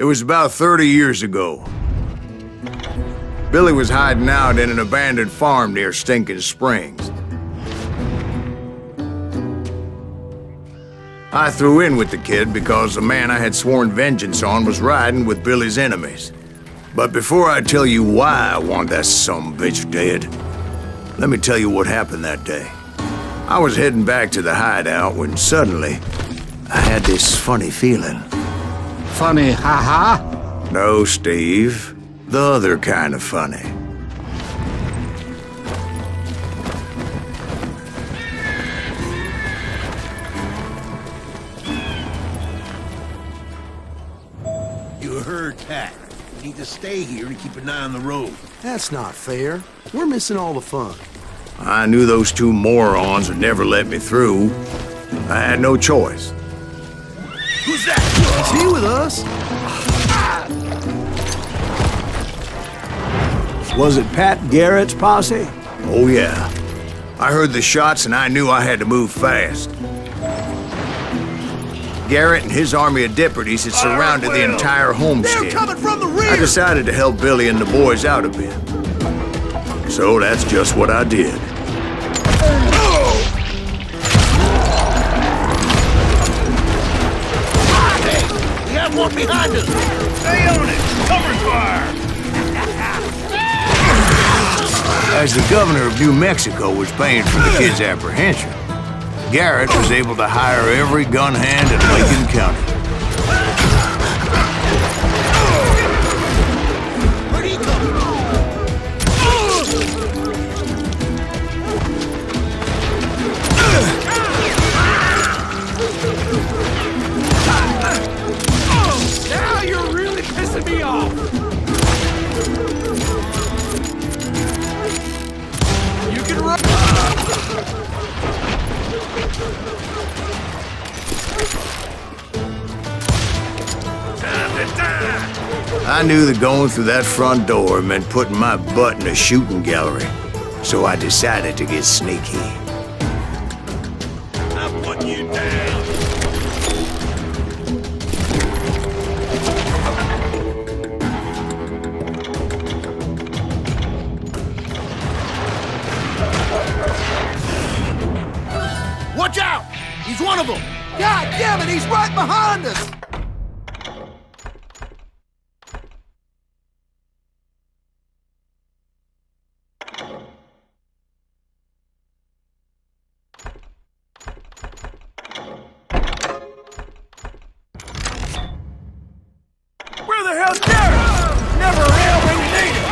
It was about 30 years ago. Billy was hiding out in an abandoned farm near Stinking Springs. I threw in with the kid because the man I had sworn vengeance on was riding with Billy's enemies. But before I tell you why I want that sumbitch dead, let me tell you what happened that day. I was heading back to the hideout when suddenly I had this funny feeling. Funny, haha? No, Steve. The other kind of funny. You heard Pat. We need to stay here to keep an eye on the road. That's not fair. We're missing all the fun. I knew those two morons would never let me through. I had no choice. Who's that? Is he with us? Was it Pat Garrett's posse? Oh, yeah. I heard the shots and I knew I had to move fast. Garrett and his army of deputies had surrounded the entire homestead. They're coming from the rear! I decided to help Billy and the boys out a bit. So that's just what I did. Hey, we have one behind us! Stay on it! Cover fire! As the governor of New Mexico was paying for the kid's apprehension, Garrett was able to hire every gun hand in Lincoln County. Where'd he come from? Now you're really pissing me off! You can run! I knew that going through that front door meant putting my butt in a shooting gallery, so I decided to get sneaky. I'm putting you down! Watch out! He's one of them! God damn it, he's right behind us! Where the hell's Garrett? Never around when you need him!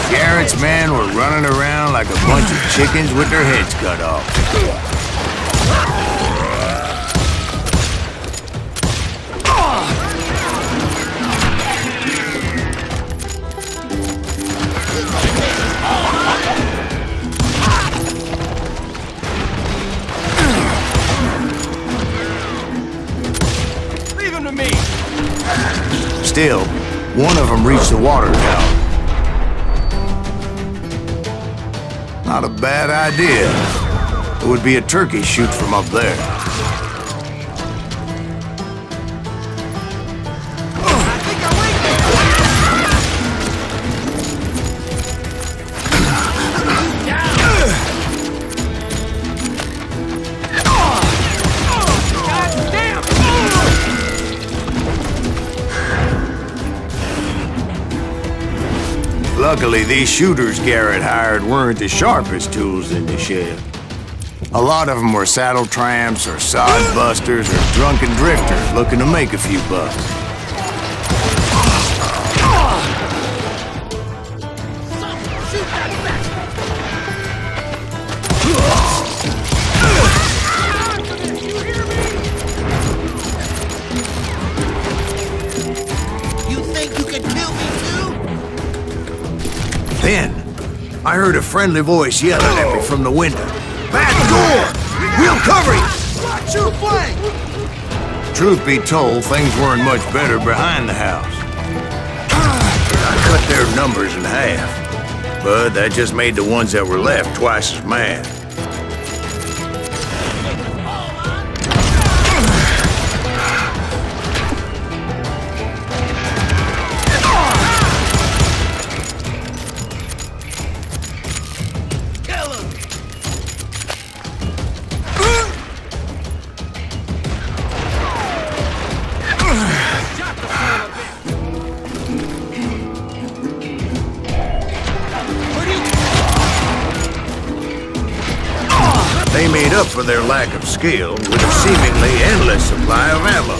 Garrett's men were running around like a bunch of chickens with their heads cut off. Leave him to me! Still, one of them reached the water tower. Not a bad idea. It would be a turkey shoot from up there. Luckily, these shooters Garrett hired weren't the sharpest tools in the shed. A lot of them were saddle tramps or sod busters or drunken drifters looking to make a few bucks. You think you can kill me too? Then, I heard a friendly voice yelling at me from the window. Back door! We'll cover you! Watch your flank! Truth be told, things weren't much better behind the house. I cut their numbers in half, but that just made the ones that were left twice as mad. They made up for their lack of skill with a seemingly endless supply of ammo.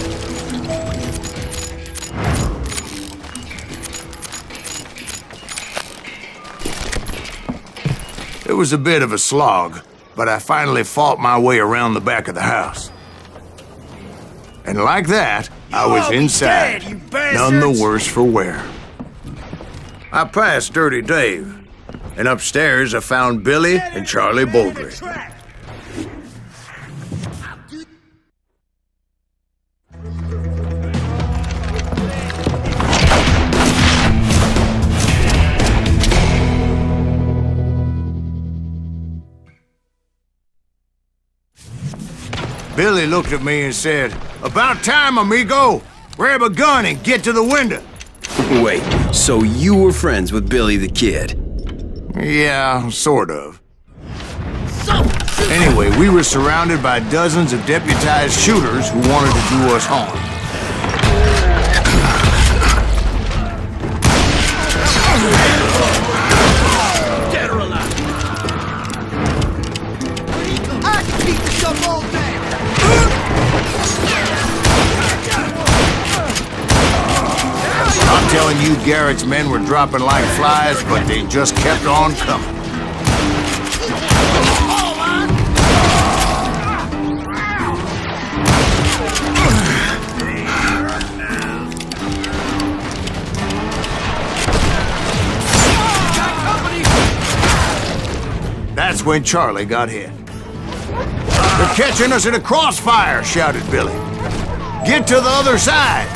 It was a bit of a slog, but I finally fought my way around the back of the house. And like that, I was inside, none the worse for wear. I passed Dirty Dave, and upstairs I found Billy and Charlie Baldry. Billy looked at me and said, "About time, amigo! Grab a gun and get to the window!" Wait, so you were friends with Billy the Kid? Yeah, sort of. Anyway, we were surrounded by dozens of deputized shooters who wanted to do us harm. Dead or alive? I can keep this up all day. I'm telling you, Garrett's men were dropping like flies, but they just kept on coming. That's when Charlie got hit. "They're catching us in a crossfire," shouted Billy. "Get to the other side!"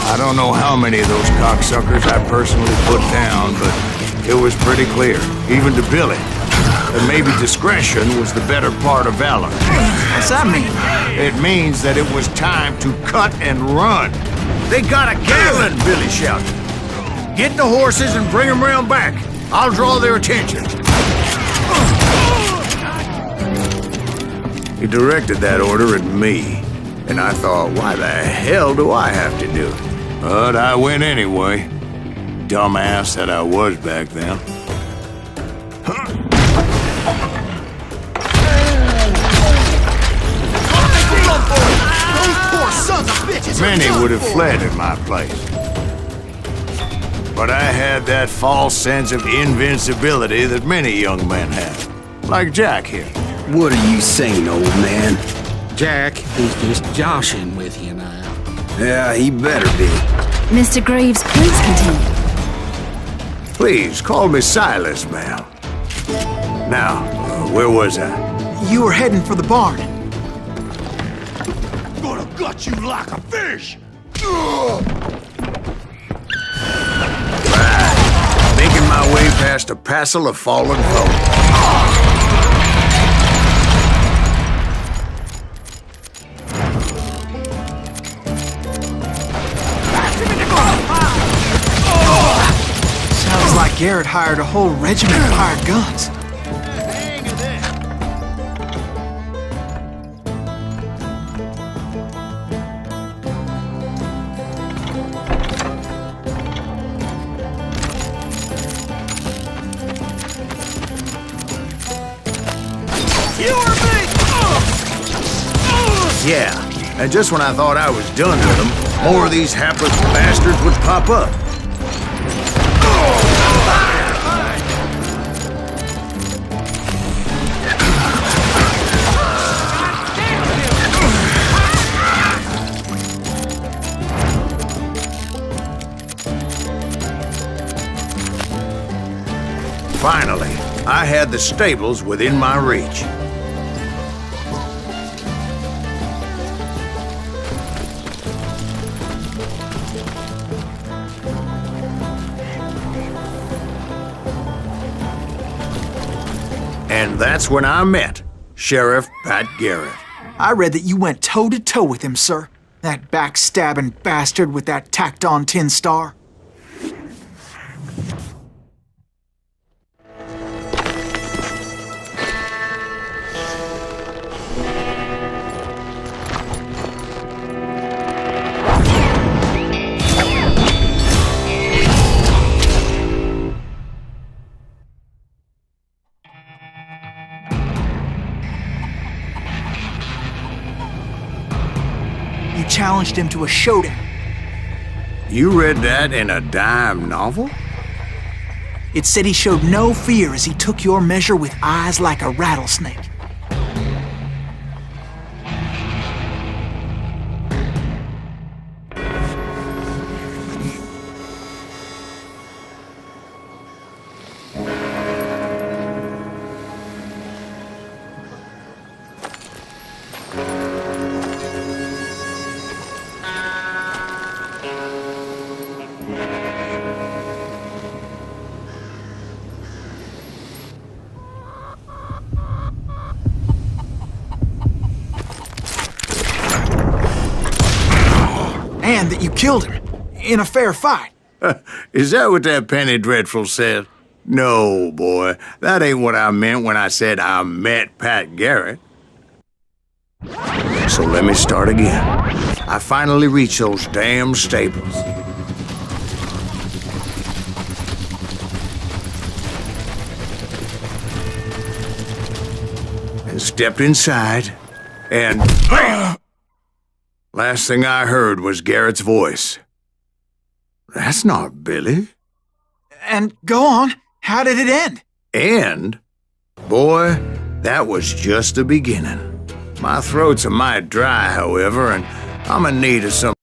I don't know how many of those cocksuckers I personally put down, but it was pretty clear, even to Billy, that maybe discretion was the better part of valor. What's that mean? It means that it was time to cut and run. "They got a gallon!" Billy shouted. "Get the horses and bring them round back. I'll draw their attention." He directed that order at me, and I thought, why the hell do I have to do it? But I went anyway. Dumbass that I was back then. Those poor sons of bitches! Many would have fled in my place. But I had that false sense of invincibility that many young men have. Like Jack here. What are you saying, old man? Jack, he's just joshing with you now. Yeah, he better be. Mr. Greaves, please continue. Please, call me Silas, ma'am. Now, where was I? You were heading for the barn. Gonna gut you like a fish! Making my way past a passel of fallen folk. Sounds like Garrett hired a whole regiment of hired guns. Yeah, and just when I thought I was done with them, more of these hapless bastards would pop up. Finally, I had the stables within my reach. And that's when I met Sheriff Pat Garrett. I read that you went toe-to-toe with him, sir. That backstabbing bastard with that tacked-on tin star. You challenged him to a showdown. You read that in a dime novel? It said he showed no fear as he took your measure with eyes like a rattlesnake. And that you killed him in a fair fight. Is that what that Penny Dreadful said? No, boy. That ain't what I meant when I said I met Pat Garrett. So let me start again. I finally reached those damn stables. And stepped inside, and last thing I heard was Garrett's voice. That's not Billy. And go on, how did it end? And, boy, that was just the beginning. My throat's a mite dry, however, and I'm in need of some